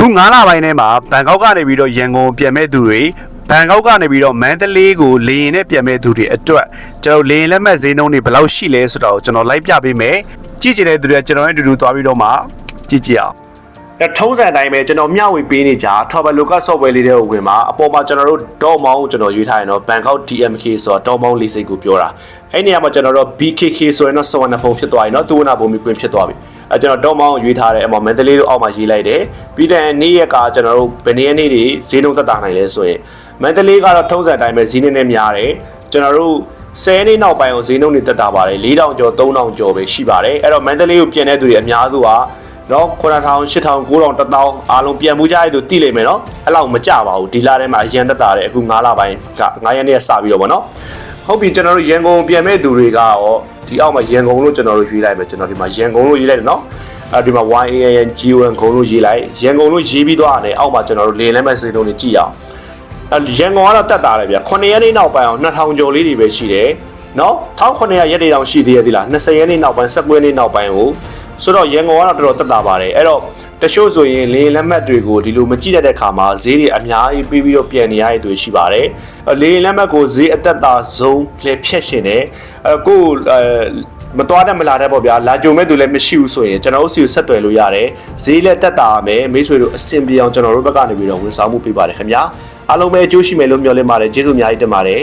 ခု9လပိုင်းထဲမှာဘန်ကောက်ကနေပြီးတော့ရန်ကုန်ပြန်မဲ့သူတွေဘန်ကောက်ကနေပြီးတော့မန္တလေးကိုလေရင်နဲ့ပြန်မဲ့သူတွေအတွက်ကျွန်တော်လေရင်လက်မှတ်ဈေးနှုန်းတွေဘယ်လောက်ရှိလဲဆိုတော့ကျွန်တော်လိုက်ပြပေးမယ်ကြည့်ကြတဲ့သူတွေကျွန်တော်ရဲ့အတူတူသွားပြီးတော့မှကြည့်ကြအောင်ထုံးစံအတိုင်းပဲကျွန်တော်မျှဝေပေးနေကြ Travel Local Software လေးတွေကိုဝင်မှာအပေါ်မှာကျွန်တော်တို့တော့မောင်းကိုကျွန်တော်ရွေးထားရင်တော့ Bangkok DMK ဆိုတော့တော့မောင်းလေးစိတ်ကိုပြောတာအဲ့နေရာမှာကျွန်တော်တို့ BKK ဆိုရင်တော့စောနဖုံဖြစ်သွားပြီเนาะသူဝနာဘုံမီကွင်းဖြစ်သွားပြီကျွန်တော်တော့မောင်းကိုရွေးထားတယ်အမမန္တလေးတို့အောက်မှာရေးလိုက်တယ်ပြီးတဲ့နေ့ရက်ကကျွန်တော်တို့ဘယ်နေ့တွေဈေးနှုန်းသက်သာနိုင်လဲဆိုရင်မန္တလေးကတော့ထုံးစံအတိုင်းပဲဈေးနှုန်းနဲ့များတယ်ကျွန်တော်တို့10နှစ်နောက်ပိုင်းကိုဈေးနှုန်းတွေတက်တာပါတယ်4000ကျော်3000ကျော်ပဲရှိပါတယ်အဲ့တော့မန္တလေးကိုပြင်တဲ့သူတွေအများစုကနော်9000 8000 9000 1000အားလုံးပြန်မှုကြရတဲ့သူတိလိမ့်မယ်နော်အဲ့လောက်မကြပါဘူးဒီလထဲမှာအရန်တက်တာတယ်အခု9လပိုင်းက9ရက်နေ့ကစပြီးတော့ဗောနော်ဟုတ်ပြီကျွန်တော်တို့ရန်ကုန်ပြန်မဲ့သူတွေကရောဒီအောက်မှာရန်ကုန်လို့ကျွန်တော်တို့ရွေးလိုက်မယ်ကျွန်တော်ဒီမှာရန်ကုန်လို့ရေးလိုက်တယ်နော်ဒီမှာ YAN G1 ဂုံလို့ရေးလိုက်ရန်ကုန်လို့ရေးပြီးသွားတယ်အောက်မှာကျွန်တော်တို့လေလမ်းမဲ့စိတ်လုံးတွေကြည့်အောင်ရန်ကုန်ကတော့တက်တာတယ်ဗျ9ရက်နေ့နောက်ပိုင်းအောင်2000ကျော်လေးတွေပဲရှိတယ်နော်1900ရက်တွေတောင်ရှိသေးရဲ့ဒီလား20ရက်နေ့နောက်ပိုင်း19ရက်နေ့နောက်ပိုင်းကိုဆိုတော့ရန်ကုန်ကတော့တော်တော်တက်တာပါတယ်အဲ့တော့တချို့ဆိုရင်လေလက်မှတ်တွေကိုဒီလိုမကြည့်တတ်တဲ့ခါမှာဈေးတွေအများကြီးပြီးပြီးတော့ပြန်နေရတဲ့သူရှိပါတယ်လေလက်မှတ်ကိုဈေးအသက်သာဆုံးလေဖြတ်ရှင်တယ်ကိုမတော်တတ်မလာတဲ့ပေါ့ဗျာလာကြုံမဲ့သူလည်းမရှိဘူးဆိုရင်ကျွန်တော်တို့စီကိုဆက်သွယ်လို့ရတယ်ဈေးလည်းတက်တာမယ်မိတ်ဆွေတို့အဆင်ပြေအောင်ကျွန်တော်တို့ဘက်ကနေပြီးတော့ဝန်ဆောင်မှုပေးပါတယ်ခင်ဗျာအားလုံးပဲအကျိုးရှိမယ်လို့မျှော်လင့်ပါတယ်ကျေးဇူးအများကြီးတင်ပါတယ်